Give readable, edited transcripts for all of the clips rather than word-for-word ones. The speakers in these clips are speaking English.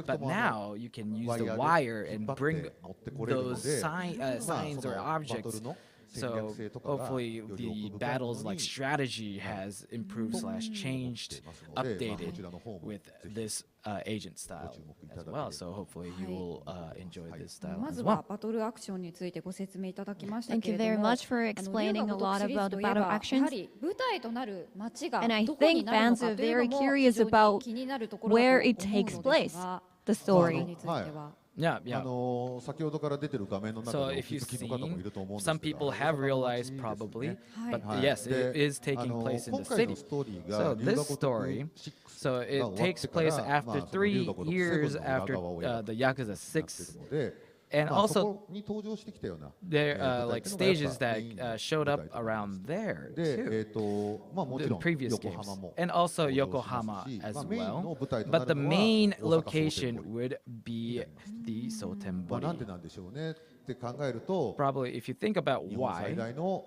But now you can use the wire and bring those signs or objects. So hopefully the battles like strategy has improved / changed, updated with this agent style as well. So hopefully you will enjoy this style ま as ず well. はバトルアクションについてご説明いただきました Thank け you れど very も、 much for explaining a lot about the battle やは actions. り舞台となる街が And I どこに think なるの fans か are というの very も curious 非常に about 気になるところだと where 思う it の takes です place, が、 the その story. については。 Yeah, yeah. 先ほどから出てる画面の中 So でお if 気 you've づきの方もい seen, ると思うんです some けど、 people have realized probably, but yes, it is taking place in the 今回 city. のストーリー So が this story, so it takes place after 3 years after the Yakuza 6, and そ also こに登場してきたような there like stages that showed up around there で、 too, もち the ろん previous 横 games, 浜も and also 登場します Yokohama し as メインの well. 舞台とな But る the のは main 大阪総店 location 堀 would be the なんで Sotenbori. なんでしょうねって考えると Probably if you think about 日本最 why. 大の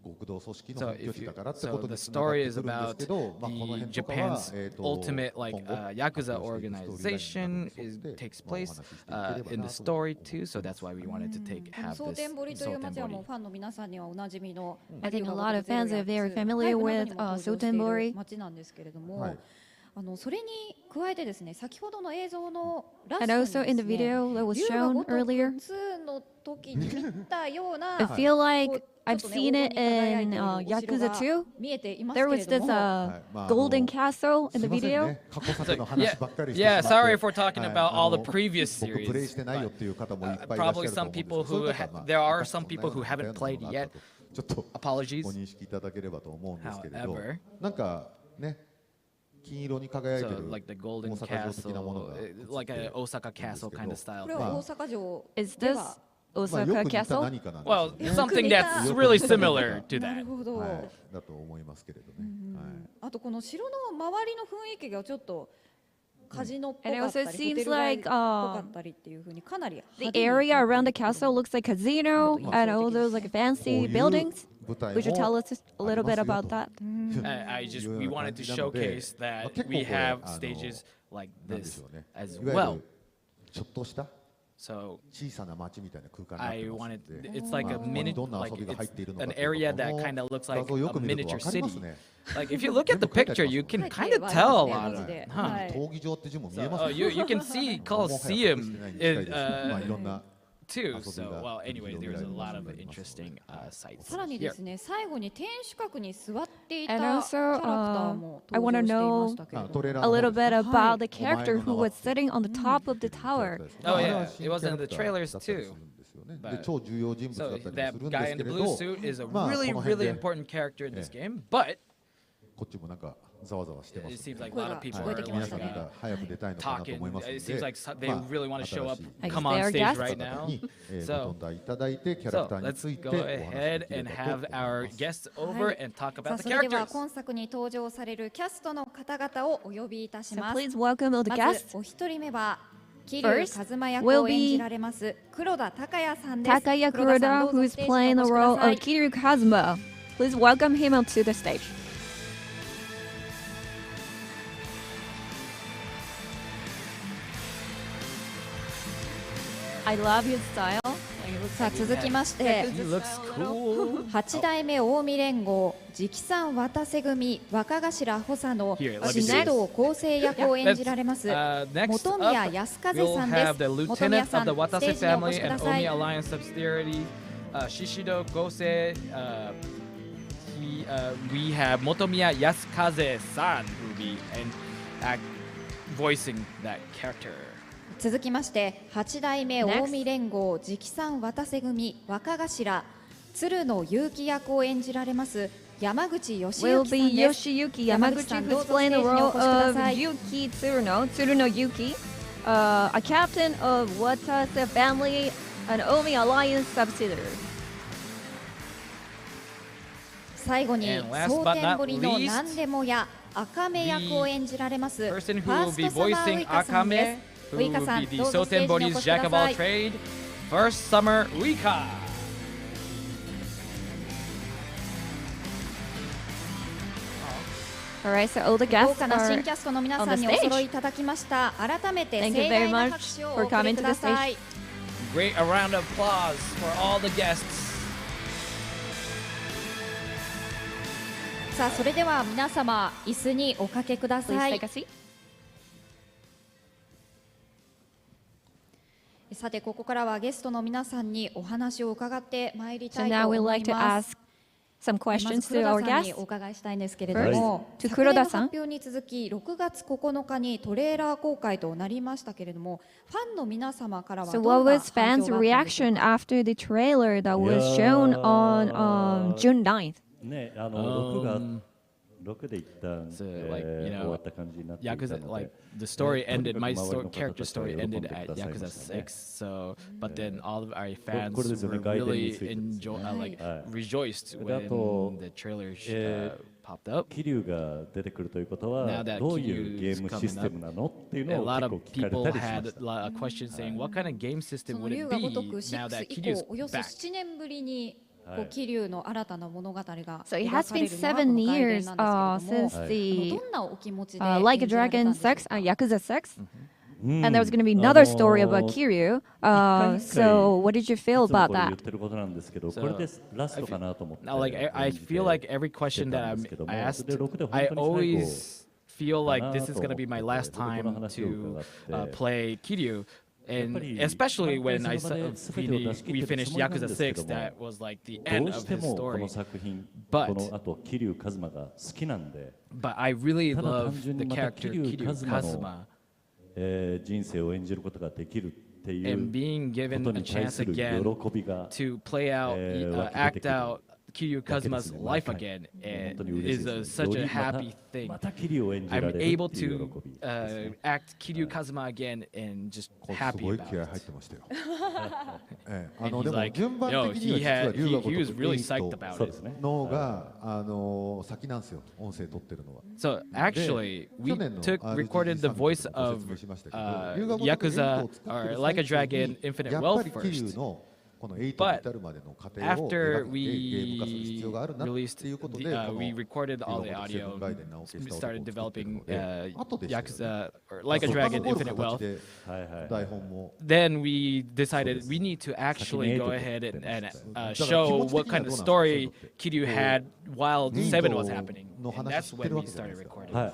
極道組織の So 本拠 if 地 you, だからって so こと the につながっ story て is くるんですけ about ど、この the 辺とかは Japan's ultimate like 今後 Yakuza 発表していくストーリーラインになる organization の is で takes お話 place ししていければ in な the と story too. So that's why we wanted to この have 蒼 this 天堀という街はもう Sotenbori. ファンの皆さんにはおなじみの I think a lot of fans are very familiar with ソテンボ Sotenbori. リ街なんですけれども、はいそれに加えてですね、先ほどの映像のラ And スト also に in で the すね、 video that was 龍が shown 如く earlier, 2の時に見たような I feel こ like う I've ちょっとね seen it 黄金に輝い in ているお城 Yakuza が 2. 見えています There け was れど this も、golden castle す in い the ません video. ね、過去作の話ばっかり So, してし yeah, まって sorry if we're talking はい about all the 僕 previous 僕プレイ series. してないよっていう方もいっぱいいらっしゃ Probably ると some 思うんですけ people ど、そういう who 方はまあ there are 昔 some people who そんなよう haven't な played のがあっ yet. たとちょっと Apologies. ご認識いただければと思うんですけれど However, なんかね金色に輝いて So る like the 大 golden 阪城的なもの castle, が映って like an Osaka castle kind of style. これは大阪城 Is で this は、まあよ Osaka く似た castle? 何かなんです Well, よね something that's really similar to なる that. ほど、はいだと思いますけれどねはいあとこの城の周りの雰囲気がちょっとカジノっぽか And it った also り、ホ seems テル街っ like ぽかったりっていう風にかなり the 派手に area around the castle looks like casino and all those like こう fancy いう buildings. 舞台 Would you tell も us a little bit about that? We wanted to showcase that we have stages like なんで this しょうね as いわゆ well. るちょっとした So 小さな街みたいな空間になっ I てます wanted ので it's like a ここに mini どんな like 遊びが入 it's っているのか an という area こと that も kind of looks 画 like 像をよ a く見ると miniature 分かります city. ね Like if you look at the picture, you can kind of tell a lot of it, huh? はい闘技場って字も見え So, ます you can see Coliseum まあいろんな too. So well, anyway, there's a lot of interesting sites さらにで here. すね、最後に天守閣に座っていた And キャラ also, クターも I 登 wanna 場していましたけれども、トレーラー A の方 little ですね bit about the お前 character の who 名は was sitting on the top of the tower. Oh, あれ yeah, は新 it was キャ in ラ the クター trailers だったり too. するんですよね But- で超重要人物だ So ったりも that するんで guy す in け the れ blue ど suit is a まあ really, この辺 really で important character in this ええ game, but こっちもなんかざわざわしてま it す seems ね like a lot of people はい are 皆さん like が早く出たいのかなと talking. 思いますの It で seems like they まあ really want to show up, 新しい I guess come on they are stage guests. right 方 now. にご So, 登壇いただいてキャラ so クターに let's ついて go お話しで ahead きれ and ばと have 思い our ます guests は over い and talk さあ about the それでは characters. 今作に登場されるキャストの方々をお呼びいたし So ます。 please welcome all the ま guests. ずお一人目は桐生 First 一馬役を演じられます黒田孝也さんです。 Takaya 黒田さん Kuroda, どうぞ who is ステージ playing にお the 越しくだ role さい of Kiryu Kazuma. Please welcome him up to the stage. I love his style. Like, it looks さあ like 続きまして He looks cool. 8代目近江連合直参渡瀬組若頭補佐の Here, let me 獅 see. 子堂構成役を演じられます Next 本宮 up, 康和 we'll さんで have す the 本宮 lieutenant さ of ん the ステ Watase ージにお越 family しく and ださ Omi い Alliance subsidiary, Shishido Gose. We have Motomiya Yasukaze-san who will be voicing that character. 続きまして8代目 Next 近江連合直参渡瀬組若頭鶴野結城役を演じられます山口義 will 之さ be んです Yoshiyuki 山口 Yamaguchi, さん who's どうぞ playing ステー the ジにお role 越しくだ of さい Yuki Tsuruno Yuki, a captain of Watase family, an Omi Alliance subsidiary. 最後に And last 蒼 but 天 not 堀の least, 何でもや赤目役を演じられますファ Person ー who will ス be トサマーウ voicing イカさんで Akame, す who ウイカ will さん be the どうぞステージにお越 Sotenbori's しくだ Jack of さ all い trade, First Summer Uika. Alright, so all the 豪 guests 華な新 are キャストの皆さん on に the お揃い stage. いただきました。改めて Thank 盛 you 大 very な much 拍手を for お送り coming く to だ the さい stage.。Great a round of applause for all the guests. さあそれでは皆様椅子におかけくだ Please さい take a。seat. さてここからはゲストの皆さんにお話を伺ってまいり So たいと now we'd 思 like い to ます。 ask some ま questions ず to 黒 our 田さんに guests. お伺いしたいんですけれども、 To 昨年の Kuroda-さん発表に続き6月9日にトレーラー公開となりましたけれども、ファンの皆様からは So ど what んな was 反 fans' 響があったんでしょう reaction か。 after the trailer that was shown on June 9th? ね、6が6で一旦、So, like, you know, 終わった感じになっていたので、 Yakuza, like the story ended, my 周りの方 character たちは story 喜んで ended く at ださいま Yakuza したね。 6. So, but then all of our fans これですよね、 were ガイデンに really ついてですね。 like はい。 rejoiced で、あと、 when the trailerえ popped up. 桐生が出てくるということは Now that どういうゲ Kiryu's ームシステムなのっていう A のを lot 結 of 構聞か people れたりしま had した a question saying, what kind of game そ system の would 龍 it が be 如く now that 6以 Kiryu's 降およそ back? 7年ぶりにはい桐生の新たな物語が So it 描 has かれ been るのはこの 7 外伝 years なんですけれども、 since the どんなお気持ちで Like 演じられたん Dragon でしょう 6, か。 Yakuza 6, うん and there was going to be another story about Kiryu. 回 So what did you い feel つも about これ言 that? ってることなんですけど、 So, これでラストかなと思って Now, like I 演じて feel like every question 来て that たんですけども、 I asked, で6で I 本当に最後 always feel like this is gonna be my last time to play Kiryu. And especially when we finished Yakuza 6, that was like the ど end うし of て his もこ story. の作品、 But- この後桐生一馬が好きなんで、 But I really ただ love 単純 the にまた character 桐生 Kiryu 一馬 Kazuma. の人生を演じることができるってい And う being こ given と a に対 chance する again 喜びが to play out, act out Kiryu Kazuma's life again, 本当に and 嬉しい is ですね。 such よ a りまた happy thing. また桐生を演じられ I'm る able っていう to 喜びですね。 act Kiryu Kazuma again and just これす happy ごい about 気合 it. 入ってましたよ。And で he's も like, 順番 yo, 的には he 実は had, 龍が he was 如く really psyched 8 about そう it. ですね。のが先なんですよ。音声取ってるのは。 So actually, we 去年の took RGG recorded the voice Summit でもご of 説明しましたけど、龍が如く Yakuza 8を作って or る Like a 最中 Dragon に Infinite やっ Wealth ぱり桐 first. 生のこの8に But 至るまでの過程を After 描くゲーム化する必要があるなって released いうことで、 the, この we recorded all the 龍が如くセブ audio, ンガイデン直樹した started 男を作ってる developing ので、後でしたよね Yakuza or Like a Dragon 遡る Infinite 形 Wealth. ではいはい。台本も Then we decided we need to actually go ahead and show what kind of story Kiryu had while 7 was happening. And that's when we started recording. はい。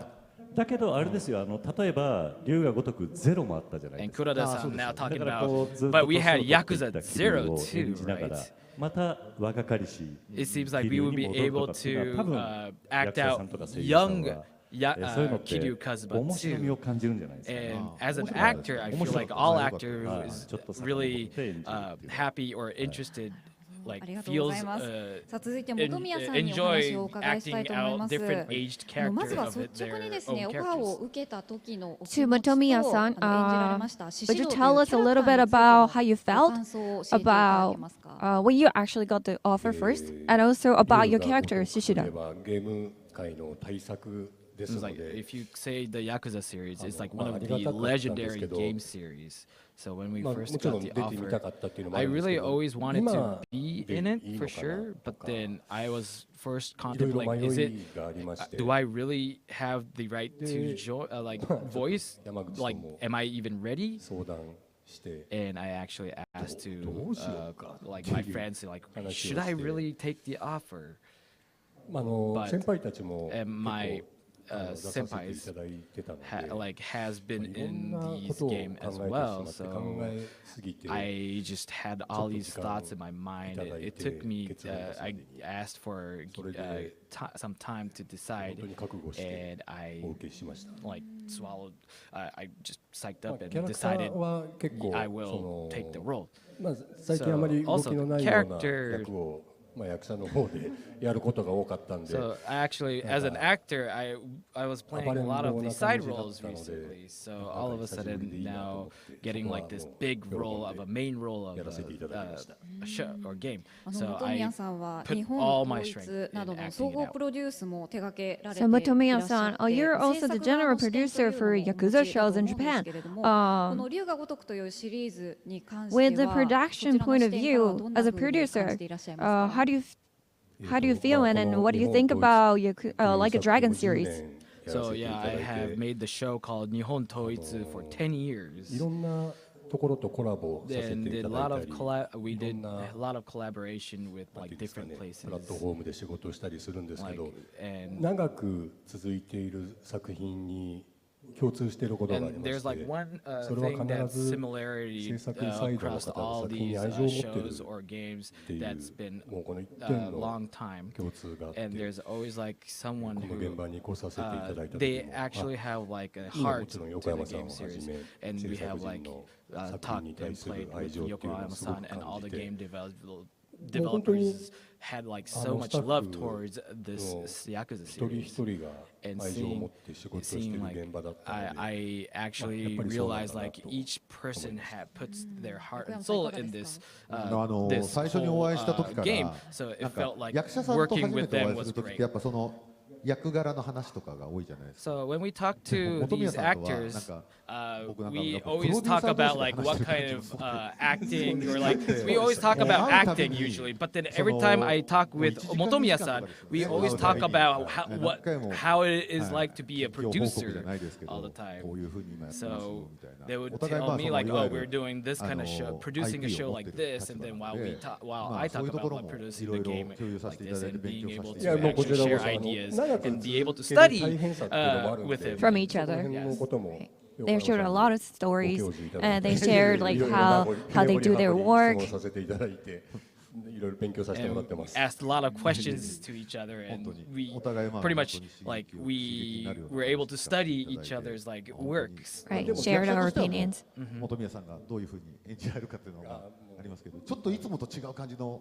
だけどあれですよ、例えば龍が如くゼロもあったじゃない And ですか。 Kuroda-san now だ talking からこ about, うずっと but we 年を had 取ってい Yakuza った桐生 Zero を演 too, じながら right? また若かりし It seems like we 桐 would 生 be に戻る able とかっていうのは多 to 分 act 役者さ out んとか声優さん young はそういうのって Kiryu Kazuma 面白みを too. 感じるんじゃないですか。 And as an 面白かったです actor, I 面 feel 白 like かった all はい actor who is ちょっと遡 really って演じるっていう happy or interested, like ありがとうござ feels います。さあ続いて en- 本宮さんにお話をお enjoy 伺いしたい acting と思い out ます。 different aged まず character は of 率直に their ですね、 own オファーを characters. 受けた時のお気 To 持ちと Motomiya-san, 演じられました獅子 would you 郎という tell us キ a ャラク little ター bit について about の how you ご felt 感想を教えていただけ about ますか。 when you actually got the offer first, and also about your character, 龍 Shishida? が如くといえばゲーム界の大作です It's の like で、 if you say the Yakuza series, it's like one of ありが the たかったんです legendary けど、 game series. So when we まあ first もちろ got ん the 出てみた offer, かったっていうのもあ I るんですけ really ど、 always wanted 今 to be で in い it い for のかな sure, と but か、 then I was first いろいろ contemplating, is 迷 it いがありまして、 do I really have the right to で like voice? 山口さ Like, んも am I even ready? 相談して、 And I actually asked to どうしようか like my っていう friends, like, 話をして。 should I really take the offer? まあBut- 先輩たちも And 結 my 構出させていただいてたので、 like has been いろん in なこ these とを考 game え as て well. しまって考 So えすぎて、 I just had all these ちょっと時間を thoughts in my mind. いただい It て took me, 結論を出すの I に asked for それで some time to 本 decide, 当に覚悟して and I お受けしました。 like swallowed. I just psyched まあ up キャ and ラクター decided は結構 I そ will の take the role. まあ最近あまり動きのないよう Also, な character- 役をまあ役者の方でやることが多かったんで、 So actually, as an actor, I was playing a lot of these side roles recently. So all of a sudden now getting like this big role of a main role of a show or game. 本 So 宮 I さんは put 日本 all my 統 strength 一など in の acting 総 it 合 out. プロデュースも手掛けられて So いらっしゃ Motomiya-san, って you're also the 制作側 general の視点 producer という for のもお持 Yakuza ちだと shows in 思うんです Japan. けれども、この龍が如くというシリーズに関しては With the production point of view, as a どんな風に感 producer, じていらっしゃいますか。 how do you feel and what do you think about Like a Dragon series? やらせ So ていた yeah, だ I い have て、 made the show called Nihon Toitsu for 10い years. ろんなところとコラボさせ And てい did た a だ lot い of たり、 we いろ did んな a lot of collaboration with なんてい like うんですか different ね、 places. プラットフォームで仕事をしたりするんですけ Like ど、 and 長く続いている作品に共通していることがあり and ま there's し like て、 one それは thing that's 必ず similarity 制作サイドの across 方が all 作品 these に愛情を持ってる shows or games ってい that's う been もうこの一 a 点の long time. 共通があって、 And there's always like こ someone の who 現場に来させていただいた時 they も、 actually have like a 今も heart ちろん to 横 the 山さん game をはじ series, め and 制 we 作 have 陣 like の talked 作品に and 対する played 愛 with 情っていうの Yokohama をすご san く and all 感 the じて、 game もう developers had like あ so の much スタッ love フ towards this の Yakuza 一人 series. 一人が And 愛情を持 seeing って仕事をしている like 現場だったので、 I actually やっぱりそうなん realized だな like と each person puts their heart and 横 soul 山さんいかが in で this すか？ this 最初にお whole 会いした時から game. So it なんか felt like 役者さんと working 初め with てお them 会いす was る時って great. やっぱその役柄の話とかが多いじゃないですか。 So when we talk で to 本宮 these さんとはなん actors, か僕なんか we なんか always プロデュー talk サー同 about 士で like 話 what してる kind 感 of じも acting or like we always talk about acting usually, but then every time I talk with Motomiya-san, we always talk about how it is like to be a producer all the time. こういう風に今やってます So みたいな。 they would お互い tell まあ me その like, いわ oh, ゆ we're る doing this kind of show, producing a IP を show 持って like る this, 立 and 場 then な while の we で talk, while まあ I そうい talk うとこ about ろ like も producing いろ the いろ game 共有させ like ていた this だいて and 勉 being 強させ able てい to ただいていやもうこち actually らこ share そ ideas 長く and be able to 続ける study 大変さっていうのもあるんで with him. From each その other. 辺のことも They've shared a lot of stories, ご教授いただい and て they shared like いろいろな how they do their 質 work. 問させていただいていろいろ勉強させてもら and ってます。 asked a lot of questions to each other, 本 and 当に we お互いまあ pretty 本 much 当に刺 like 激を刺激になるような we were able to 話をさせて study いただい each て ot本 本 other's like 当に works. Right, でも shared 役者 our としてはもう opinions. 本宮さんがどういうふうに演じられるかっていうのがありますけど、ちょっといつもと違う感じの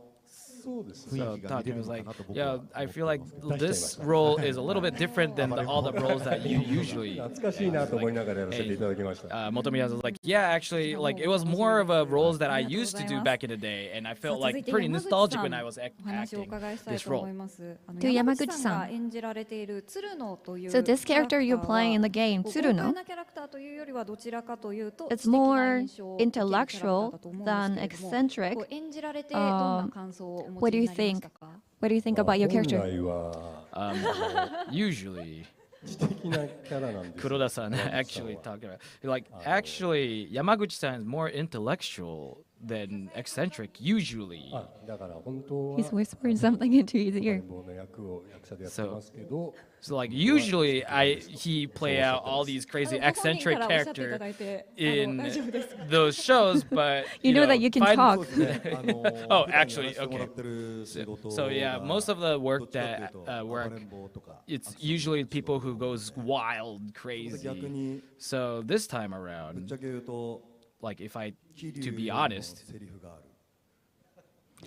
そうですね。 雰 So 囲気が見れ Tati る was のか like, なと僕は yeah, 思って I ま feel like すけど。 this role is a little bit different than all the roles that you usually. 懐かしいなと思いながらやらせていただきました。 Motomiya was like, yeah, actually, like it was more of a roles that I used to do back in the day, and I さあ felt 続い like て pretty 山口 nostalgic さん when I was お話をお acting 伺いしたい this と思い role. ます。To 山口 Yamaguchi-san. さんが演じられている鶴野という So this character you're playing in the game, 豪 Tsuruno, 快なキャラクターというよりはどちらかというと it's 知的な more 印象を受けるキャラクター intellectual だと思うん than ですけれども eccentric. こう演じられてどんな感想をお持 What ち do に you なりました think? か？ What do you think about your 本 character? 来は Usually, 知的なキャラなんですよ。 Kuroda-san actually talked about like actually Yamaguchi-san is more intellectual than eccentric usually. あ、だから本当は He's whispering something into his 相 ear. 棒の役を役者でやってますけど、 So like usually he play out all these crazy ご本人 eccentric からおっしゃっていた character だいて in 大丈夫ですか？ those shows, but You know that you can talk. Oh, actually, okay. So yeah, most of the work that work, it's usually people who goes wild, crazy. So this time around, like if I, to be honest,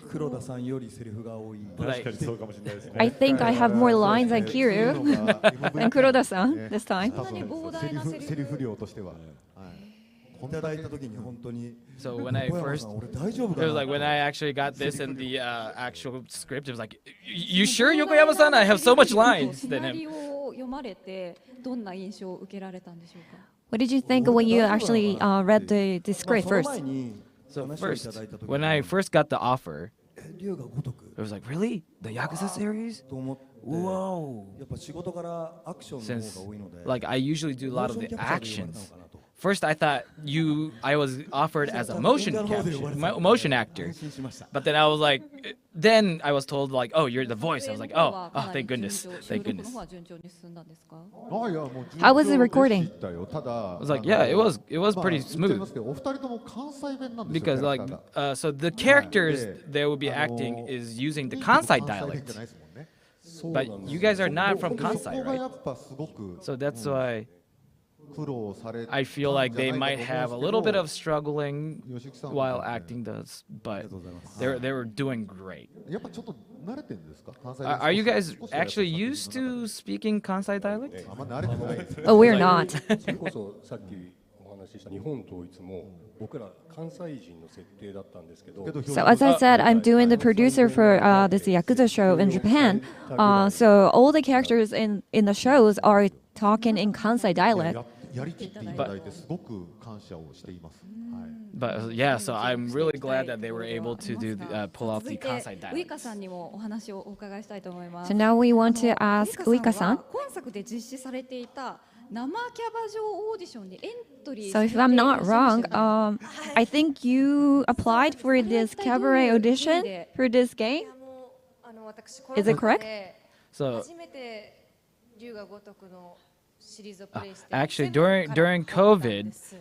黒田さんよりセリフが多い。 確かにそうかもしれないですね。 I think I have more lines than Kiryu and Kuroda-san this time. そんなに膨大なセリフ量としては。いただいた時に本当に so when I 小山 first, さん俺大丈夫 it か was な like when I actually got this in the actual script, it was like, you sure Yokoyama-san? I have so much lines シ than ナリ him. オを読まれてどんな印象を受けられたんでしょうか？ What did you think when you actually read the まあ script その first? 前に So 話をいた first, だいた時 when I first got the offer, 龍が如く it was like, really? The Yakuza series? と思って Whoa. やっぱ仕事からアクションの Since 方が多いので like I usually do a モ lot ー of ション the キャプチャーで呼ばれたの actions. かなと First, I thought I was offered as a motion motion actor, 安心しました but then I was like, then I was told like, oh, you're the voice. I was like, oh, thank goodness, thank 収録の goodness. 方は順調に進んだんですか？あいやもう How was the recording? たよただ I was like, yeah, it was pretty 言っちゃいま smooth すけどお二人とも関西弁なんですよ because キャラ like クターが so the characters they will be acting is using the Kansai 関西弁じゃ dialect, ないですもんね but you guys are not from そ Kansai, こが right? やっぱすごく So that's why 苦労され I feel like they たんじゃない might かと have 思うん a ですけど little bit of struggling 吉木さん while は acting does, あり but がとうございます they were doing great. やっぱちょっと慣れてるんですか関西弁 Are you guys 少しはやっぱ actually used to speaking Kansai dialect? あんま慣れてないです Oh, we're not. それこそさっきお話しした日本統一も僕ら関西人の設定だったんですけど、 So as I said, I'm doing the producer for this Yakuza show in Japan. So all the characters in the shows are talking in Kansai dialect. やりきっていただいてすごく感謝をしています。はい。 But yeah, so I'm really glad that they were able to pull off 続 the いて Kansai ウイカ dialects. さんにもお話をお伺いしたいと思います。 So now we want to ask ウイカ Uika さん san. は今作で実施されていた生キャバ嬢オーディションにエントリー So され if ていら I'm っしゃ not いました wrong, よね。 I think you applied for this cabaret audition for this game. 私 Is it correct? So 初めて龍が如くのシリーズをプレイして actually, 全部 during から during 入ったん COVID, です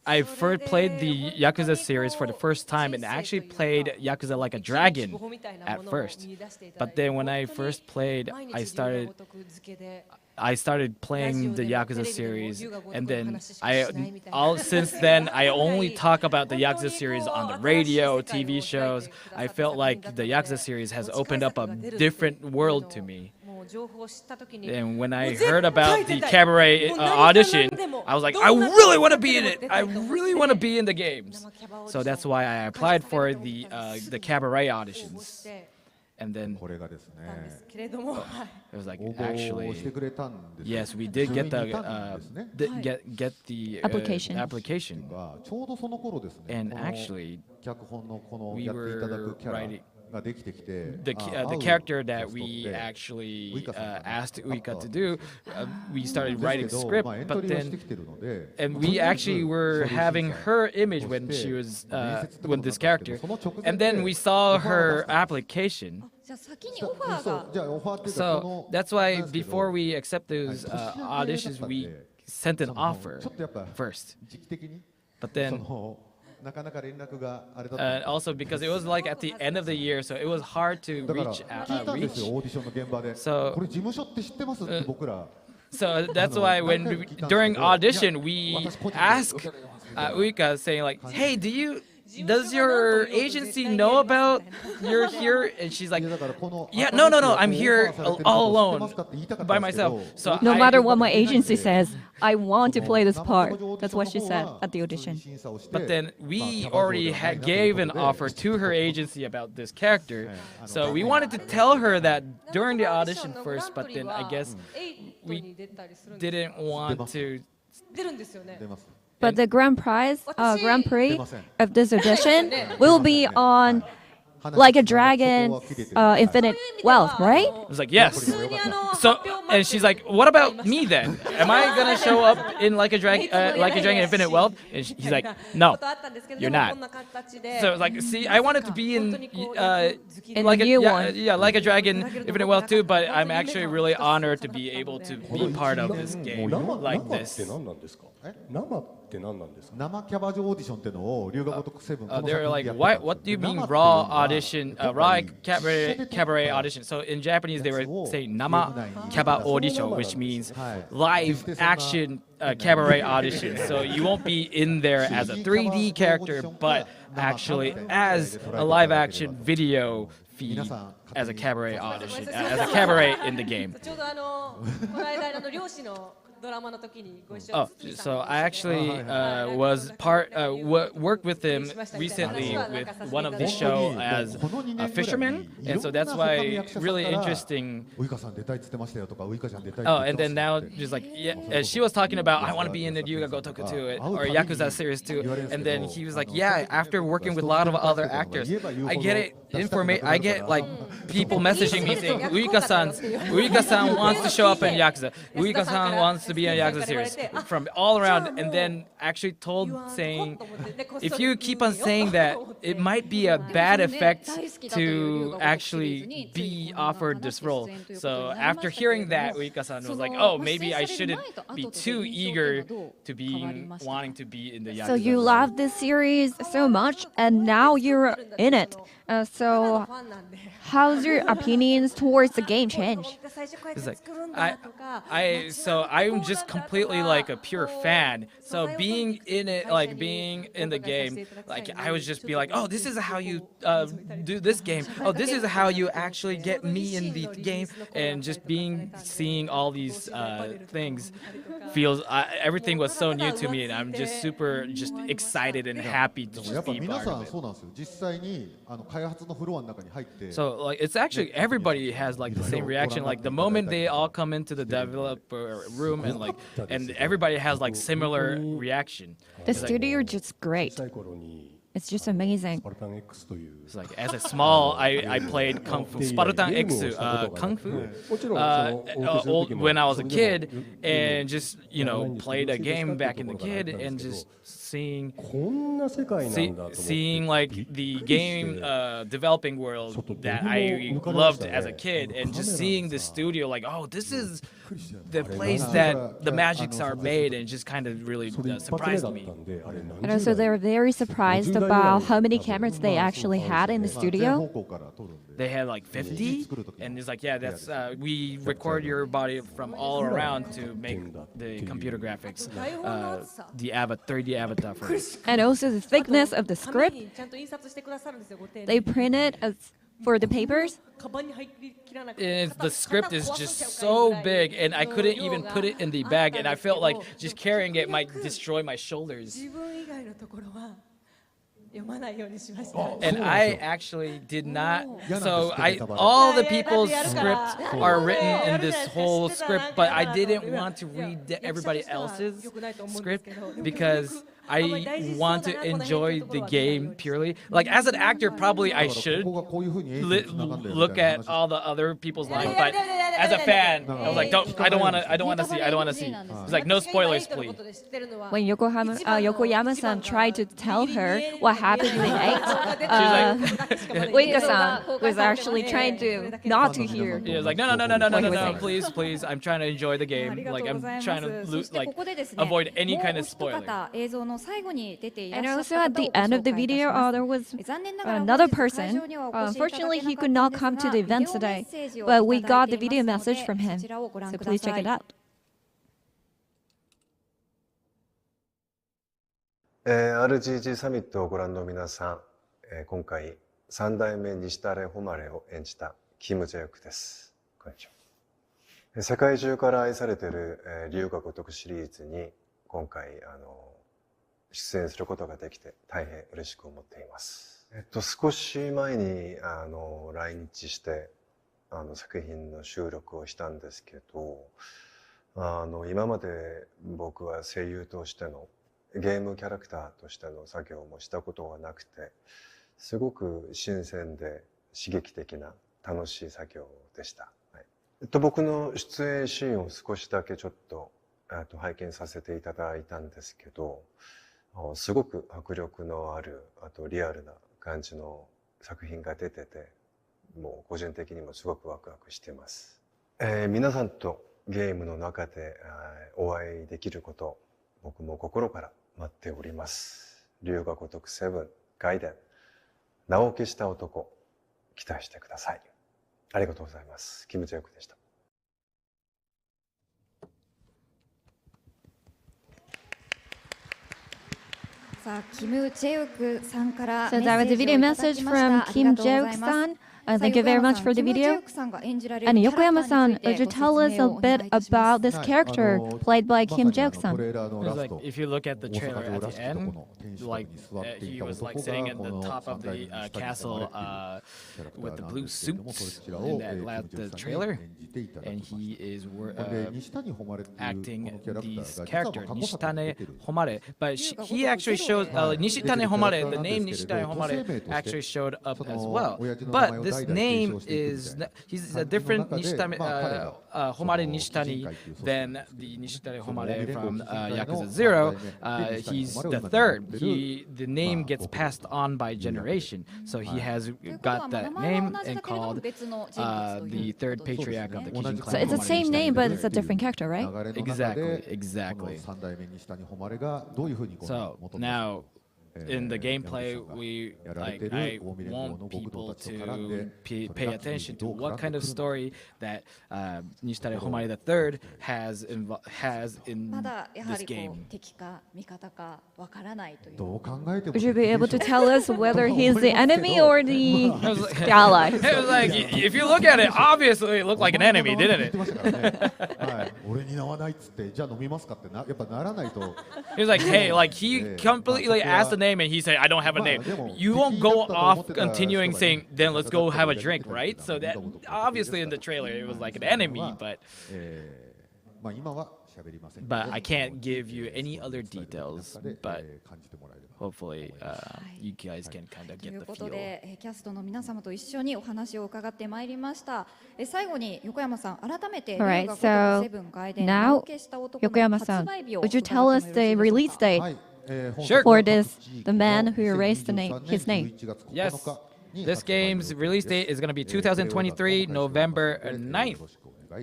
I first played the Yakuza series for the first time and actually played Yakuza Like a Dragon at first. But then when I first played, I started playing the Yakuza series, and then since then I only talk about the Yakuza series on the radio, TV shows. I felt like the Yakuza series has opened up a different world to me. もう情報を知った時に And when I heard about the cabaret audition, I was like, I really want to be in it. I really want to be in the games. So that's why I applied for the cabaret 応募 auditions. して And then これがですたんでねすけれども、はい it was like 応募をして actually, くれたんですよ。 yes, we did get 上 the にいたんですね。 get the Application. application. がちょうどその頃ですね。 And この actually, 脚本のこの we やっていただくキャ were ラ writing ができてきて、 the 合う character キャ that ストっ we て actually Uika-san が asked あった Uika to do, we で started す writing けど script, まあエント but リーはして then きてるので、 and と we りあえず actually were 書類審査 having her image を when して she was 面接ってこと when にな this ったんですけ character, ど、その直前 and で then we saw オファー her が application. じゃあ先にオファーそうがじゃあオファーっていうかこ So の that's な why んですけど before we accept those はい年上だった auditions, ん we で sent そ an の offer ちょっとやっぱ first. 時期的に But そ then のなかなか連絡があれだったんで also because it was like at the end of the year, so it was hard to だから reach 聞いたんですよ reach. オーディションの現場で So- これ事務所って知ってますって僕ら So that's why when during audition we ask Uika saying like, "Hey, does your agency know about you're here?" And she's like, いやだからこの "Yeah, no, I'm オ here ファーされてること all 知って alone ますかって言いたかった by んですけど myself." So No I- matter what my agency says, I want to play this part. That's what she said at the audition. But then we already gave an offer to her agency about this character, so we wanted to tell her that during the audition first. But then I guess we didn't want to. 出るんですよね。出ます But the grand prize, Grand Prix 出ません of this audition will be on Like a Dragon Infinite Wealth, right? I was like, yes. So, and she's like, what about me then? Am I gonna show up in like a Dragon Infinite Wealth? And he's like, no, you're not. So it's like, see, I wanted to be in like the new one. yeah, like a Dragon Infinite Wealth too, but I'm actually really honored to be able to be part of this game like 生って this. 何なんですか？生って何なんですか？生キャバ嬢オーディションっていうのを龍が如くセブンこの作 They're 品 like, でやってたんですよ what do you mean 生っていうの raw は audition, やっぱ raw り cabaret audition? So in Japanese, they were saying nama kaba audition, which means live action cabaret audition. So you won't be in there as a 3D character, but actually as a live action video feed as a cabaret audition, as a cabaret in the game. ちょうどこの間漁師のドラマの時にご一緒 Oh, so I actually worked with him recently with one of the show as a fisherman, and so that's why really interesting. ウイカさん出たいっつってましたよとかウイカちゃん出たいって Oh, 言っ and て then ま now すって just like yeah, she was talking about I want to be in the Ryuga Gotoku too, or Yakuza series too, and then he was like, yeah, after working with a lot of other actors, I get like people messaging me saying Uika-san wants to show up in Yakuza, Uika-san wants to be in a Yakuza series from all around, and then actually told saying if you keep on saying that, it might be a bad effect to actually be offered this role. So after hearing that, Uika-san was like, oh, maybe I shouldn't be too eager to be wanting to be in the Yakuza. So you love this series so much, and now you're in it. So how's your opinions towards the game change? It's like I'm just completely like a pure fan. So being in it, like being in the game, like I would just be like, oh, this is how you do this game. Oh, this is how you actually get me in the game. And just seeing all these things feels everything was so new to me, and I'm just super excited and happy to やっ just ぱ be 皆 part さ of ん it. そうなんですよ実際に開発 So like it's actually everybody has like the same reaction. Like the moment they all come into the developer room and everybody has like similar reaction. The studio is just great. 小さい頃に It's just amazing. スパルタン X という It's like as a small, I played Kung Fu, Spartan X, Kung Fu, when I was a kid, and just played a game back in the kid, and just seeing こんな世界なんだと思って seeing like the game developing world that I loved as a kid, and just seeing the studio like, oh, this is the place that the magics are made, and just kind of really surprised me. And also, they're very surprised about how many cameras they actually had in the studio. They had like 50, and it's like, yeah, that's we record your body from all around to make the computer graphics, the 3D avatar for it. And also the thickness of the script. They print it for the papers. The script is just so big, and I couldn't even put it in the bag, and I felt like just carrying it might destroy my shoulders. And I actually did not. So all the people's scripts are written in this whole script, but I didn't want to read everybody else's script because I want to enjoy the game purely. Like as an actor, probably I should look at all the other people's lines, but as a fan, I was like, I don't want to see. It's like no spoilers, please. When Yokoyama-san tried to tell her what happened in the 8, Ueka-san was actually trying to not to hear. He was like, no, please, I'm trying to enjoy the game. Like I'm trying to avoid any kind of spoiler. And also at the end of the video, there was another person. Unfortunately, he could not come to the event today, but we got the video message from him. So please check it out. RGG サミットをご覧の皆さん、今回3代目西垂誉を演じたキム・ジェヨクです。こんにちは。世界中から愛されている龍が如くシリーズに今回出演することができて大変嬉しく思っています。少し前に来日して作品の収録をしたんですけど、今まで僕は声優としてのゲームキャラクターとしての作業もしたことがなくて、すごく新鮮で刺激的な楽しい作業でした。はい、僕の出演シーンを少しだけちょっと拝見させていただいたんですけど、すごく迫力のある、あとリアルな感じの作品が出てて、もう個人的にもすごくワクワクしています。皆さんとゲームの中でお会いできること、僕も心から待っております。龍が如く7、ガイデン、名を消した男、期待してください。ありがとうございます。キム・ジェヨクでした。So that was a video message from Kim Jae-ok-san. Thank you very much for the video. And Yokoyama-san, would you tell us a bit about this character played by Kim Jae-ok-san? Like, if you look at the trailer at the end, like he was like sitting at the top of the castle with the blue suits in the trailer, and he is acting these characters, Nishitane Homare. But he actually showed Nishitane Homare. The name Nishitane Homare actually showed up as well. But this name is he's a different Nishitane Homare Nishitani than the Nishitane Homare from Yakuza 0. He's the third. The name gets passed on by generation, so he has got that name and called the third patriarch of the Kijin clan. So it's the same name, but it's a different character, right? Exactly. So now, in the gameplay, I want people to pay attention to what kind of story that Nishitare Homare III has in this game. Would you be able to tell us whether he's the enemy or the ally? It was like, if you look at it, obviously it looked like an enemy, didn't it? 俺に合わないっつってじゃあ飲みますかってやっぱならないと He was like, hey, like he completely asked the name and he said, I don't have a name. You won't go off continuing saying, then let's go have a drink, right? So that obviously in the trailer it was like an enemy, but I can't give you any other details, but hopefully you guys can kind of get the feel. ということで、キャストの皆様と一緒にお話を伺ってまいりました。最後に横山さん、改めて龍が如くセブン外伝にお受けした男の発売日を would you tell us the release date for this, the man who erased his name? Yes. This game's release date is going to be 2023 November 9th.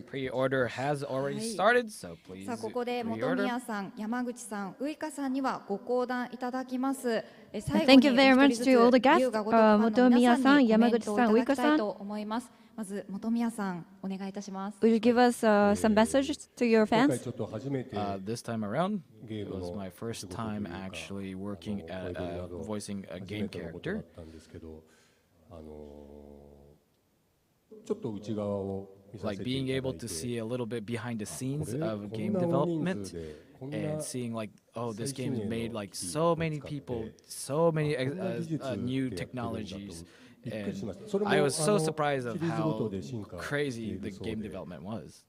Pre-order has already started, so please さあここで本宮さん、山口さん、ウイカさんにはご講談いただきます。Thank you very much to all the guests. 本宮さん、山口さん、ウイカさん。と思います。まず本宮さん、お願いいたします。Would you give us some messages to your fans? This time around, it was my first time actually working at voicing a game character. ちょっと内側を Like being able to see a little bit behind the scenes of game development and seeing like, oh, this game is made like so many people, so many new technologies. And I was so surprised of how crazy the game development was.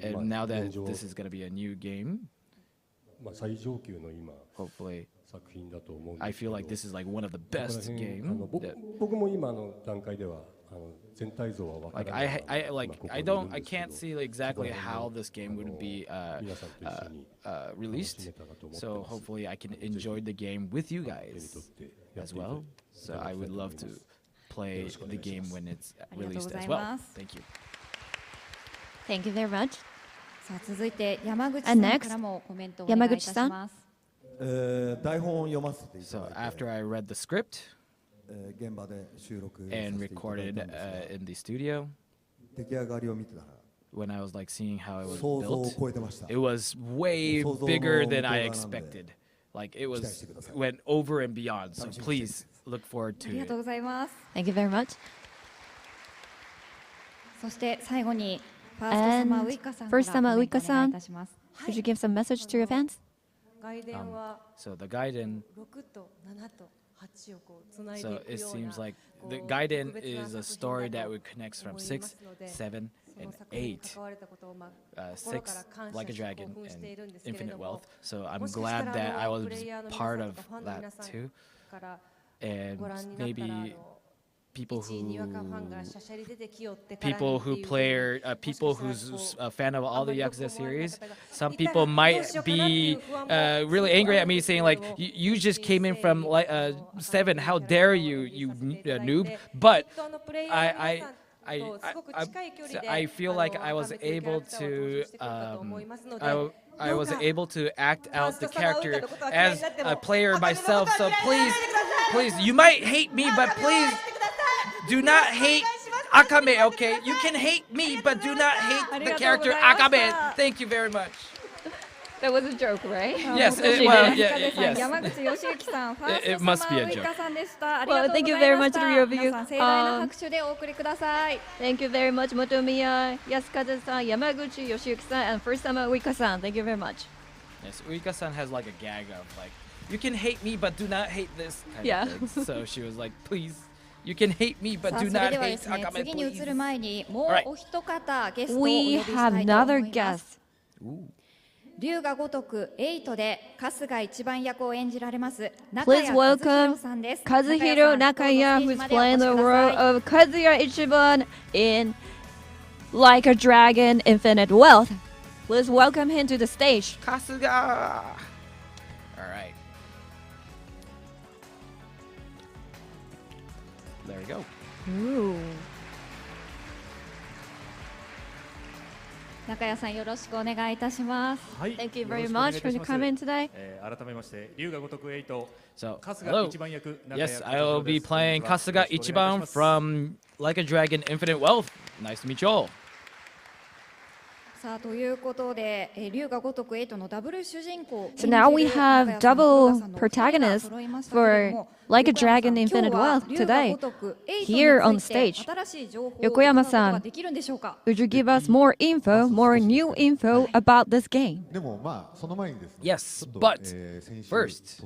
And now that this is going to be a new game, hopefully, I feel like this is like one of the best games. Like I can't see exactly how this game would be released. So hopefully I can enjoy the game with you guys as well. So I would love to play the game when it's released as well. Thank you. Thank you very much. さあ続いて山口さんからもコメントをお願いいたします。台本を読ませていただいて。So after I read the script. 現場で収録 and recorded in the studio. 出来上がりを見てたら when I was like seeing how it was 想像を built, 超えてました。 it was way bigger than I expected. Like it was went over and beyond. So please look forward あ to りがとう it. ございます。 Thank you very much. そして最後にファーストサマーウイカさんから First Summer コメントお願いいた Uika-san, します。 could you give some message to your fans? 外伝は So the Gaiden. 6と7と8をこうつないで So いく it ような seems like こう the Gaiden 特別な is a 作品 story だ that と would connect from 思い 6, ますので、 7, そ and の作品に 8. 関われたことを心から 6, 感 like a 謝し dragon, 興奮しているん and ですけれ infinite ど wealth. も、 So I'm もしかし glad た that I ら was プレイヤーの皆 part さん of とかファンの皆 that さん too. から And ご覧になったら maybe people 一にわかファンが who しゃしゃり出てきよってからに people って who いう play people who's a fan of all the Yakuza series. Some people might be really angry at me saying like you just came in from like 7, how dare you noob. But I feel like I was able to I was able to act out the character as a player myself. So please, you might hate me, but please do not hate Akame, okay? You can hate me, but do not hate the character Akame. Thank you very much. That was a joke, right? Yes, well, yes. 山口義之さん、ファース It ト must サ be マ a ーウイ joke. カさんでした。ありがとうござい Well, thank you ま very much し to た。 the review. 皆さん盛大な拍手でお送りください。Thank you very much, Motomiya, Yasukaze-san, Yamaguchi Yoshiyuki-san, and First Summer Uika-san. Thank you very much. Yes, Uika-san has like a gag of like, you can hate me, but do not hate this kind Yeah. of thing. So she was like, please, you can hate me, but さあ do それ not ではで hate すね、 Akame, 次に移 please. る前にもう Alright. お一方ゲストをお呼 We びしたい have と思 another いま guest. す。龍が如く8で春日一番役を演じられます中 Please 谷和 welcome 弘さんです。 Kazuhiro 中谷さ Nakaya, ん、どうぞ who's ステージ playing まで the お越しくだ role さい。 of Kazuya Ichiban in Like a Dragon Infinite Wealth. Please welcome him to the stage. Kasuga! Alright. There we go. Ooh. 中谷さんよろしくお願いいたします Thank you very much for coming today. 改めまして龍が如く8 So, 春日 hello. 一番役 Yes, I will be playing Kasuga Ichiban from Like a Dragon Infinite Wealth. Nice to meet you all. さあということで、龍が如く8のダブル主人公。So now we have double protagonists for Like a Dragon Infinite Wealth today, here on stage. Yokoyama-san, would you give us more info, more new info about this game? Yes, but first,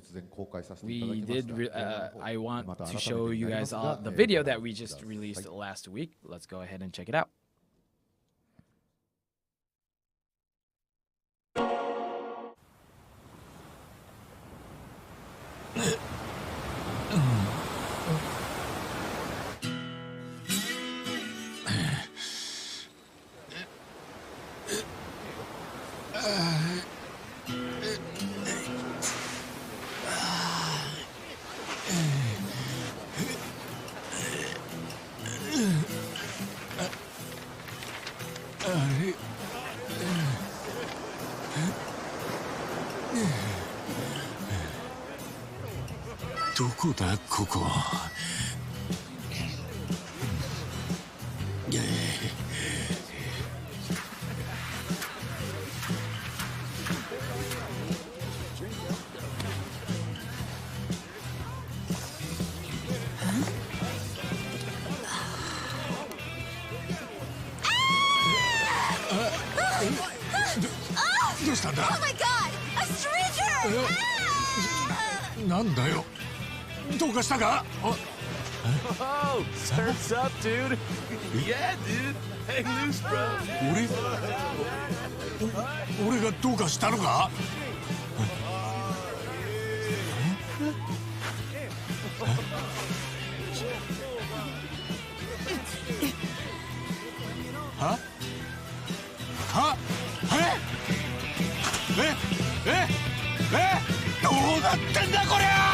I want to show you guys the video that we just released last week. Let's go ahead and check it out. どこだここ。どうしたんだ。Oh my God! A stranger! なんだよ。どうかしたか。Oh, surf's up, dude. Yeah, dude. Hang loose, bro. 俺がどうかしたのか。は？は？どうなってんだこりゃ。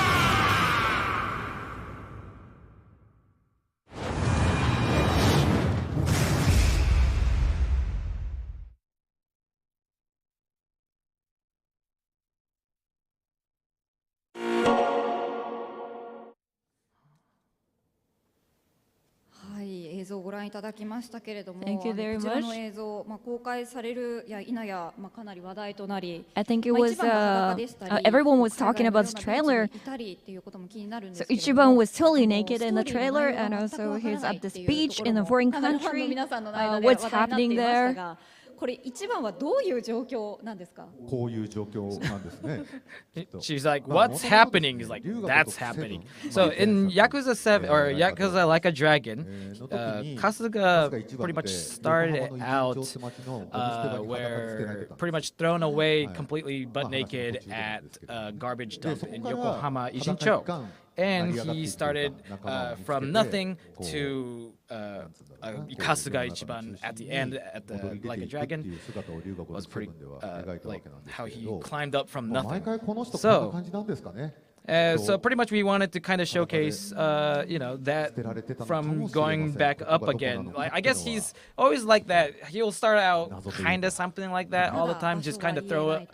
映像をご覧いただきましたけれども、こちらの映像、公開されるや否や、かなり話題となり、I think it was everyone was talking about this trailer. So Ichiban was totally naked in the trailer, and also he's at this beach in a foreign country. What's happening there? これ一番はどういう状況なんですか。こういう状況なんですね。She's like, what's happening? Is like, that's happening. So in Yakuza 7 or Yakuza Like a Dragon, Kasuga pretty much started out where pretty much thrown away completely butt naked at a garbage dump in Yokohama Ishincho. And he started from nothing to Kasuga Ichiban at the end at the Like a Dragon. Was pretty like how he climbed up from nothing. So pretty much we wanted to kind of showcase, that from going back up again. Like, I guess he's always like that. He'll start out kind of something like that all the time, just kind of thrown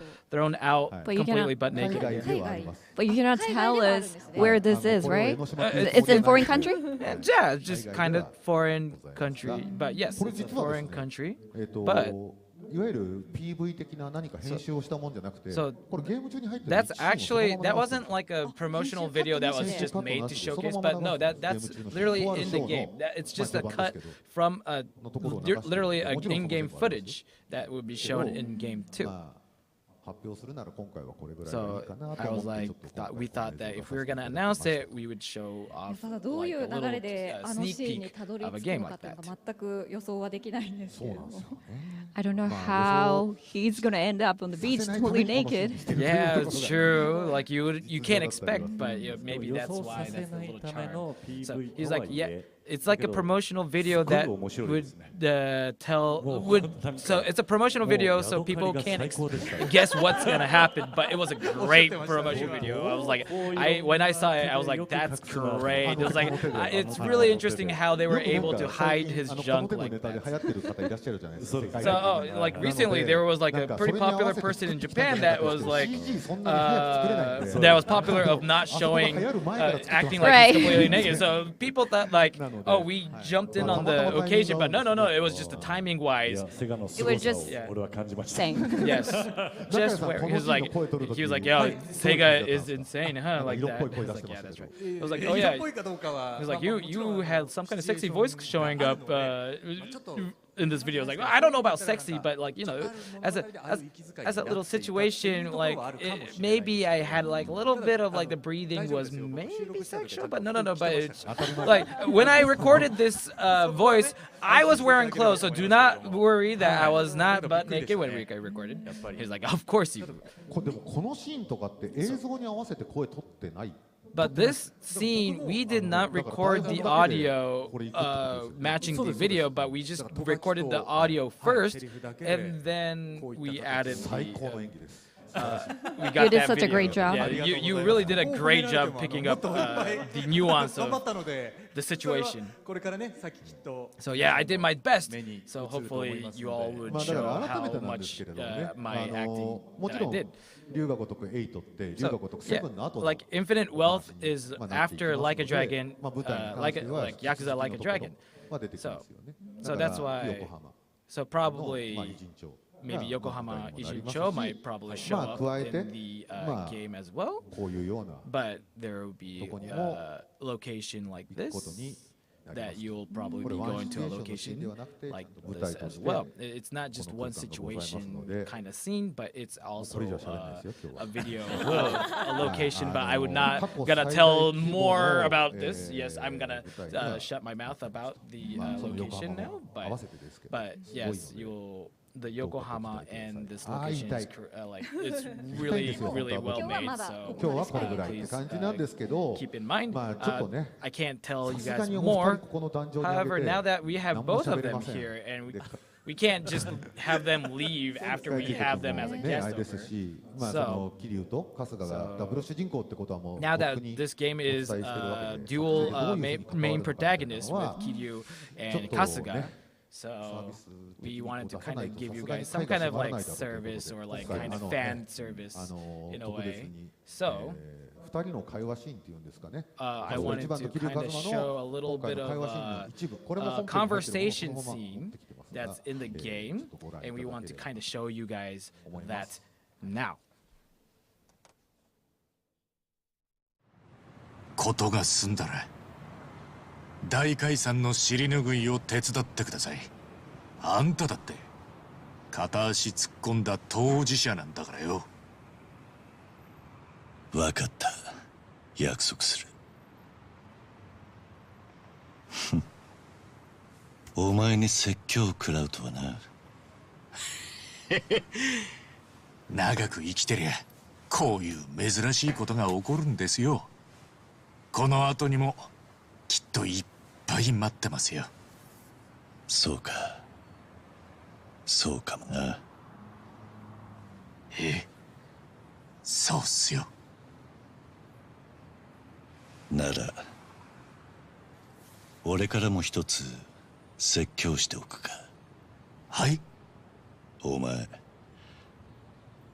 out completely butt naked again. But you cannot tell us where this is, right? It's in foreign country? Yeah, just kind of foreign country. But yes, it's a foreign country. Butいわゆる PV 的な何か編集をしたもんじゃなくて、これゲーム中に入ってる。That's actually that wasn't like a promotional video that was just made to showcase, but no, that's literally in the game. It's just a cut from literally an in-game footage that would be shown in game too. So I was like, we thought that if we were gonna announce it, we would show off like a little sneak peek of a game like that. I don't know how he's gonna end up on the beach totally naked. Yeah, it's true. Like you can't expect, but maybe that's why that's the little charm. So he's like, yeah. It's like a promotional video that would so it's a promotional video so people can't guess what's gonna happen, but it was a great promotional video. I was like, when I saw it, I was like, that's great. It was like, it's really interesting how they were able to hide his junk like that. So like recently there was like a pretty popular person in Japan that was like that was popular of not showing acting like he's completely naked. So people thought like oh, we jumped in on the occasion, but no, it was just the timing wise. It was just saying. Yes, just where he was like, yo, Sega is insane, huh? Like that. I was like, yeah, that's right. I was like, oh yeah. He was like, you had some kind of sexy voice showing up in this video. I was like, well, I don't know about sexy, but like, you know, as a little situation, like maybe I had like a little bit of like the breathing was maybe sexual, but no, but it's like when I recorded this voice, I was wearing clothes, so do not worry that I was not butt naked when I recorded. He's like, of course you. But this scene, we did not record the audio matching the video, but we just recorded the audio first, and then we added the... we got you did such a great job. Yeah, you really did a great job picking up the nuance of the situation. So yeah, I did my best. So hopefully you all would show how much my acting that I did. So, yeah, like Infinite Wealth is after Like a Dragon, like Yakuza Like a Dragon. So that's why. So probably maybe Yokohama Ijincho might probably show up in the game as well. But there will be a location like this that you'll probably be going to a location like this as well. It's not just one situation kind of scene, but it's also a video of a location. But I would not gonna tell more about this. Yes, I'm gonna shut my mouth about the location now. But yes, you'll. The Yokohama and this location is like it's really well made. So please keep in mind. I can't tell you guys more. However, now that we have both of them here, and we can't just have them leave after we have them as a guest over. So now that this game is dual main protagonists with Kiryu and Kasuga. So we wanted to kind of give you guys some kind of like service or like kind of fan service in a way. So I wanted to kind of show a little bit of a conversation scene that's in the game, and we want to kind of show you guys that now. ことが済んだら大解散の尻拭いを手伝ってください。あんただって片足突っ込んだ当事者なんだからよ。分かった。約束する。お前に説教を食らうとはな。長く生きてりゃこういう珍しいことが起こるんですよ。この後にもきっといっぱい待ってますよ。そうか。そうかもな。そうっすよ。なら俺からも一つ説教しておくか。はい。お前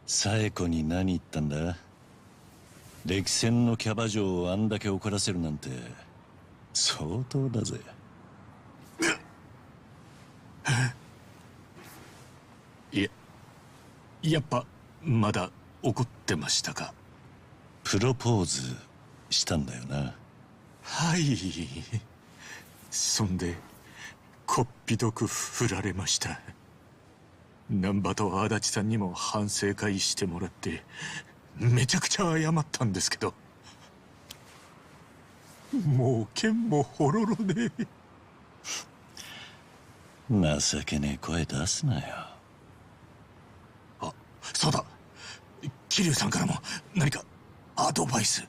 冴子に何言ったんだ。歴戦のキャバ嬢をあんだけ怒らせるなんて相当だぜ。やっぱまだ怒ってましたか。プロポーズしたんだよな。はい。そんでこっぴどく振られました。難波と足立さんにも反省会してもらってめちゃくちゃ謝ったんですけど、もう剣もほろろで。情けねえ声出すなよ。あ、そうだ。桐生さんからも何かアドバイス。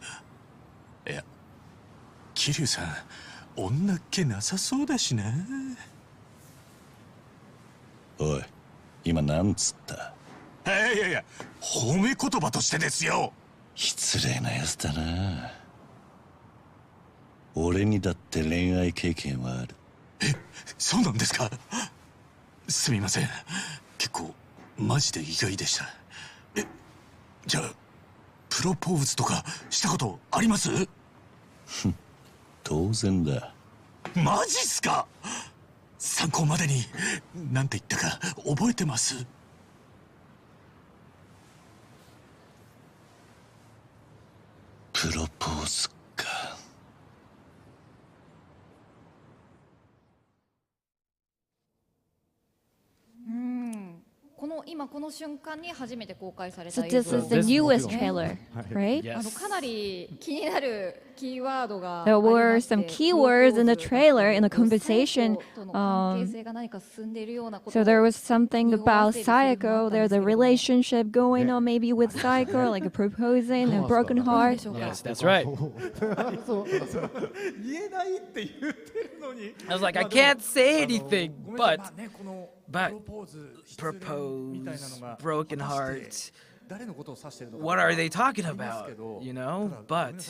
いや、桐生さん女っ気なさそうだしな。おい、今なんつった？いやいや、褒め言葉としてですよ。失礼なやつだな。俺にだって恋愛経験はある。そうなんですか。すみません。結構マジで意外でした。じゃあプロポーズとかしたことあります？当然だ。マジっすか。参考までに何て言ったか覚えてます？プロポーズか。今この瞬間に初めて公開された So 映 this 像 is the newest trailer, right? かなり気になるキーワードが There were some keywords in the trailer in the conversation. So there was something about Sayako. There's a relationship going on maybe with Sayako, like a proposing, a broken heart. Yes, that's right. I was like, I can't say anything, but propose, broken heart. What are they talking about? You know, but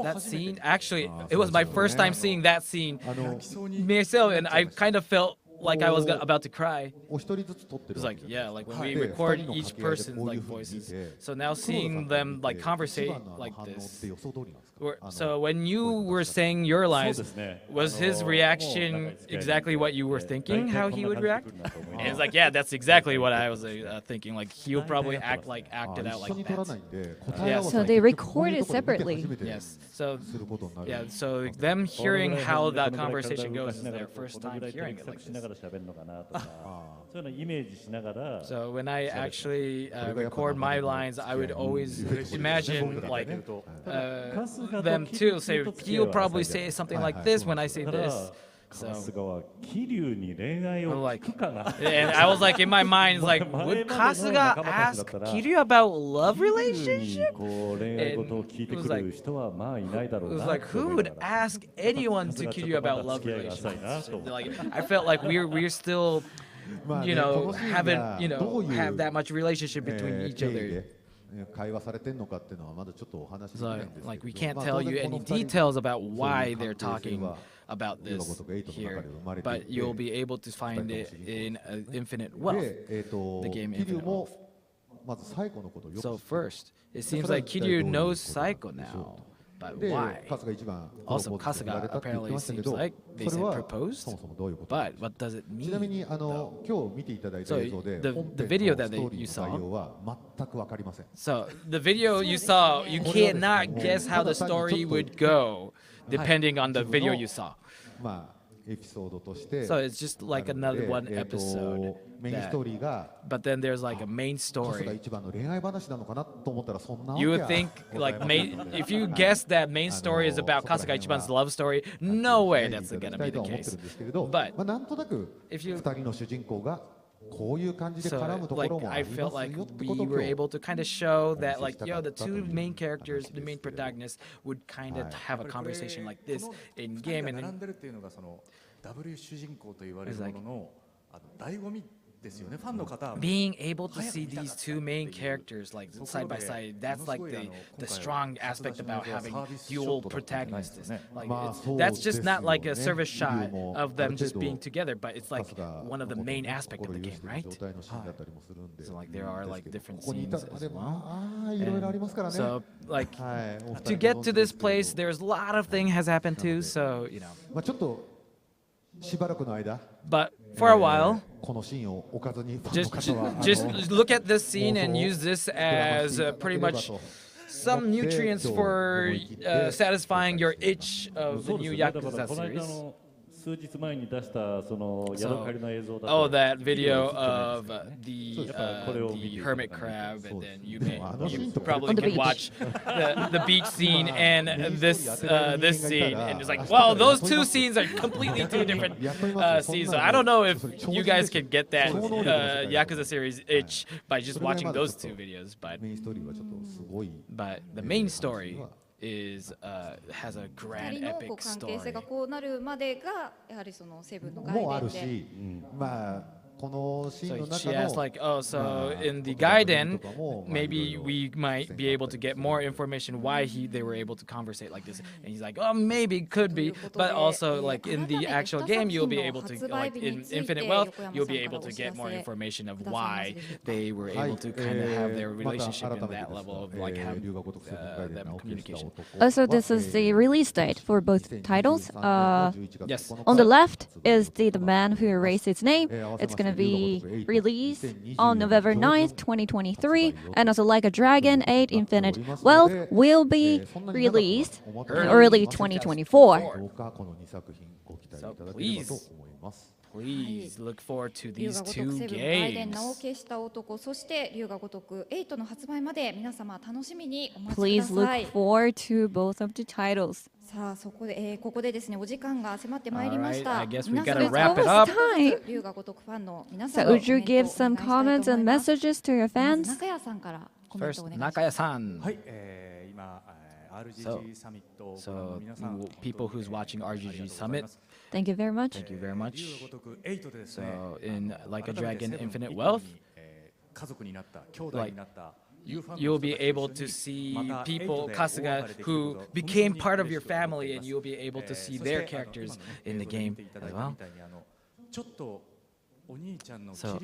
that scene, actually, it was my first time seeing that scene myself, and I kind of felt like I was about to cry. It was like, yeah, like when we record each person's like voices. So now seeing them like conversate like this. So when you were saying your lines, was his reaction exactly what you were thinking, how he would react? And it's like, yeah, that's exactly what I was thinking. Like he'll probably act it out like that. Yeah. So they recorded separately. Yes. So yeah. So them hearing how that conversation goes is their first time hearing it like this. So when I actually record my lines, I would always imagine like them too. Say he'll probably say something like this when I say this. So like, and I was like in my mind, like, would Kasuga ask Kiryu about love relationship? And it was like, who would ask anyone to Kiryu about love relationships? Like, I felt like we're still, you know, haven't, you know, have that much relationship between each other. So, like, we can't tell you any details about why they're talking about this here, but you'll be able to find it in Infinite Wealth, the game Infinite Wealth. So first, it seems like Kiryu knows Saiko now, but why? Also, Kasuga apparently seems like they said proposed, but what does it mean? So the video that you saw, so the video you saw, you cannot guess how the story would go depending on the video you saw. So it's just like another one episode. But then there's like a main story. You would think like if you guess that main story is about Kasuga Ichiban's love story, no way that's gonna be the case. But if you so, like, I felt like we were able to kind of show that, like, yo, the two main characters, the main protagonists, would kind of have a conversation like this in game, and then it's like, being able to see these two main characters like side by side, that's like the strong aspect about having dual protagonists. Like that's just not like a service shot of them just being together, but it's like one of the main aspects of the game, right? So like there are like different scenes as well. And so like to get to this place, there's a lot of things has happened too. So you know. But for a while, just look at this scene and use this as pretty much some nutrients for satisfying your itch of the new Yakuza series. Oh, that video of the hermit crab, and then you probably can watch the beach scene and this scene, and it's like, well, those two scenes are completely two different scenes. So I don't know if you guys can get that Yakuza series itch by just watching those two videos, but the main story is has a grand epic story. So she asked like, oh, so in the Gaiden, maybe we might be able to get more information why they were able to conversate like this. And he's like, oh, maybe, could be, but also like in the actual game, you'll be able to, like in Infinite Wealth, you'll be able to get more information of why they were able to kind of have their relationship in that level of like have them communication. Also, this is the release date for both titles. Yes. On the left is the man who erased his name. It's going to be released on November 9th, 2023. And also Like a Dragon 8 Infinite Wealth will be released in early 2024. So please look forward to these two games. Please look forward to both of the titles. さあここでですねお時間が迫ってまいりました。 I guess we gotta wrap it up. So would you give some comments and messages to your fans? 中谷さんからコメントをお願いします。 First, 中谷さん。はい、今 RGG サミットをご覧の皆さん、 people who's watching RGG Summit. Thank you very much. Thank you very much. So in Like a Dragon Infinite Wealth, 家族になった兄弟になった you'll be able to see people, Kasuga, who became part of your family, and you'll be able to see their characters in the game as well. So,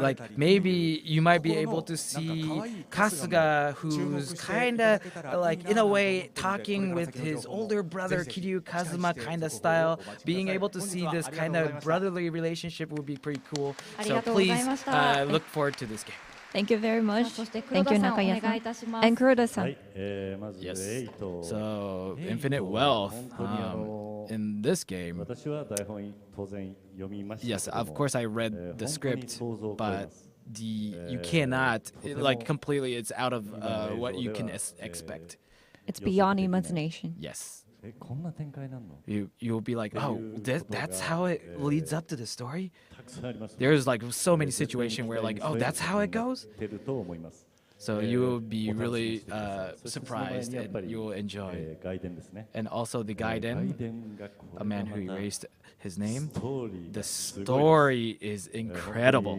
like maybe you might be able to see Kasuga, who's kind of like in a way talking with his older brother Kiryu Kazuma kind of style. Being able to see this kind of brotherly relationship would be pretty cool. So please look forward to this game. Thank you very much. Thank you, Nakaya-san. And Kuroda-san. Yes. So, Infinite Wealth. In this game, yes, of course I read the script, but you cannot, like completely, it's out of what you can expect. It's beyond imagination. Yes. You'll be like, oh, that's how it leads up to the story? There's like so many situations where like, oh, that's how it goes? So you will be really surprised and you will enjoy. And also the Gaiden, a man who erased his name. The story is incredible.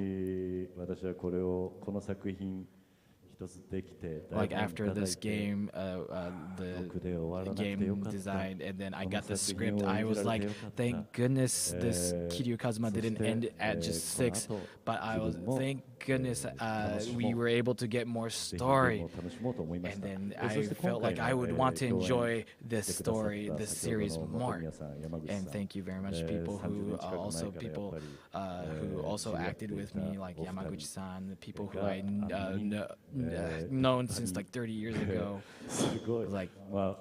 Like after this game, the game design, and then I got the script, I was like, thank goodness this Kiryu Kazuma didn't end at just 6, but I was, thank goodness we were able to get more story. And then I felt like I would want to enjoy this story, this series more. And thank you very much, people who also acted with me, like Yamaguchi-san, people who I known since like 30 years ago. Like, so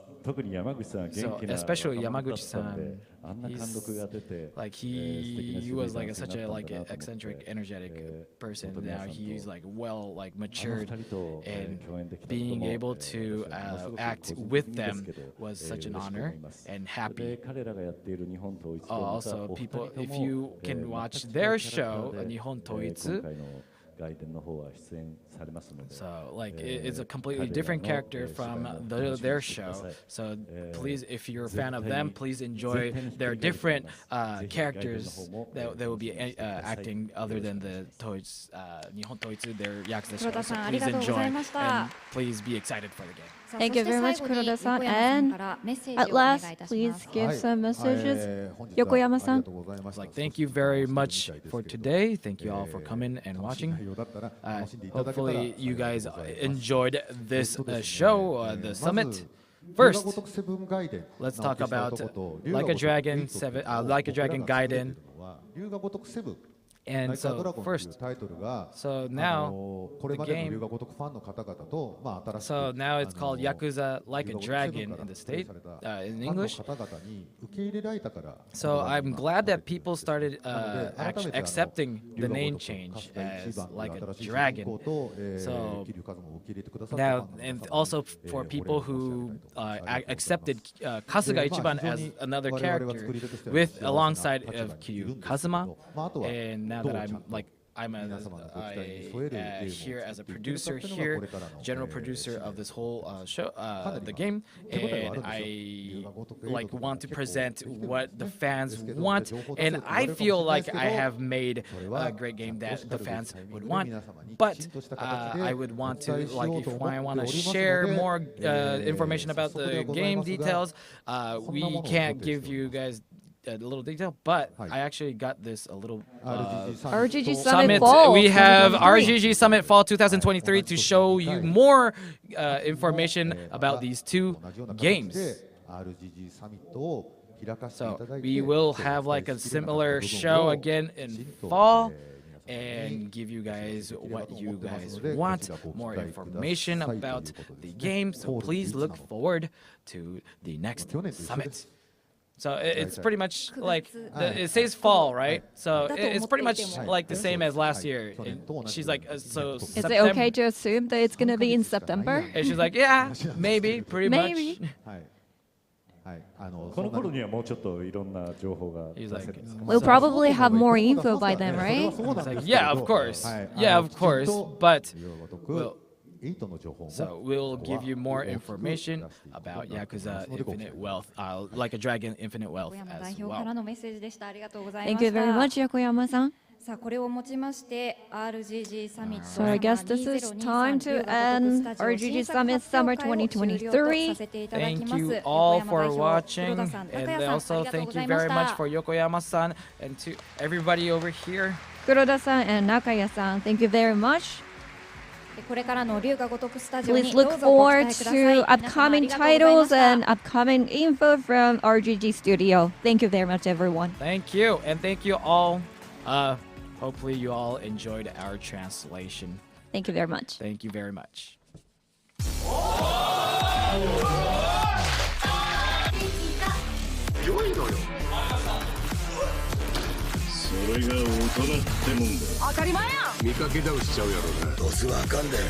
especially Yamaguchi-san, he was like such a like eccentric, energetic person. Now he's like matured, and being able to act with them was such an honor and happy. Also, people, if you can watch their show, Nihon Toitsu. So like it's a completely different character from their show. So please, if you're a fan of them, please enjoy their different characters that will be acting other than the Nihon Toitsu, their Yakuza show. So please enjoy and please be excited for the game. Thank you very much, Kuroda-san. And at last, please give some messages. Yokoyama-san. Like, thank you very much for today. Thank you all for coming and watching. Hopefully, you guys enjoyed this show, the summit. First, let's talk about Like a Dragon Gaiden. And so first, so now the game, so now it's called Yakuza Like a Dragon in the state, in English. So I'm glad that people started accepting the name change as Like a Dragon. So now, and also for people who accepted Kasuga Ichiban as another character alongside of Kiryu Kazuma, and now that I'm like here as a producer here, general producer of this whole show, the game, and I want to present what the fans want, and I feel like I have made a great game that the fans would want. But I would want to, if I want to share more information about the game details, we can't give you guys a little detail, but I actually got this a little RGG Summit Fall. We have RGG Summit Fall 2023 to show you more information about these two games. So we will have like a similar show again in fall and give you guys what you guys want, more information about the game. So please look forward to the next summit. So it's pretty much like, it says fall, right? So it's pretty much like the same as last year. And she's like, so Is it okay to assume that it's going to be in September? And she's like, yeah, maybe, pretty much. We'll probably have more info by then, right? Like, yeah, of course. Yeah, of course. But so we'll give you more information about Yakuza Infinite Wealth, like a Dragon Infinite Wealth as well. Thank you very much, Yokoyama-san. さあこれをもちまして RGG サミット So I guess this is time to end RGG Summit Summer 2023. Thank you all for watching, and also thank you very much for Yokoyama-san and to everybody over here. Kuroda-san and Nakaya-san, thank you very much. これからの龍が如くスタジオに Please どう look ぞご期 forward 待ください。 to upcoming titles and upcoming info from RGG Studio. Thank you very much, everyone. Thank you, and thank you all. Hopefully you all enjoyed our translation. Thank you very much. Thank you very much. 良いのよ。それが大人ってもんだ。当たり前や。見かけ倒しちゃうやろな。ドスはあかんで。よっ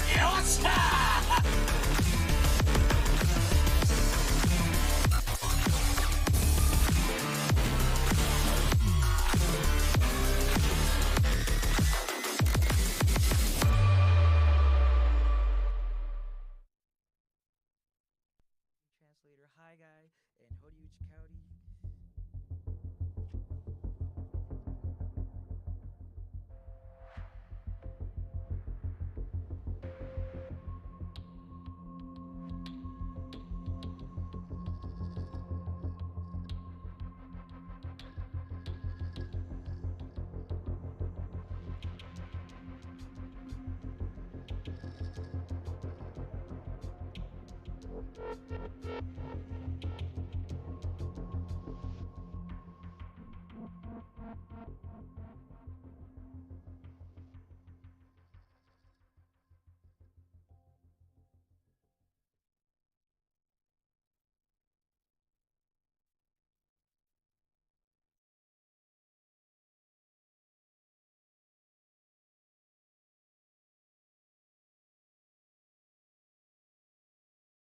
しゃー。Translator Hi Guy and Horiuchi County.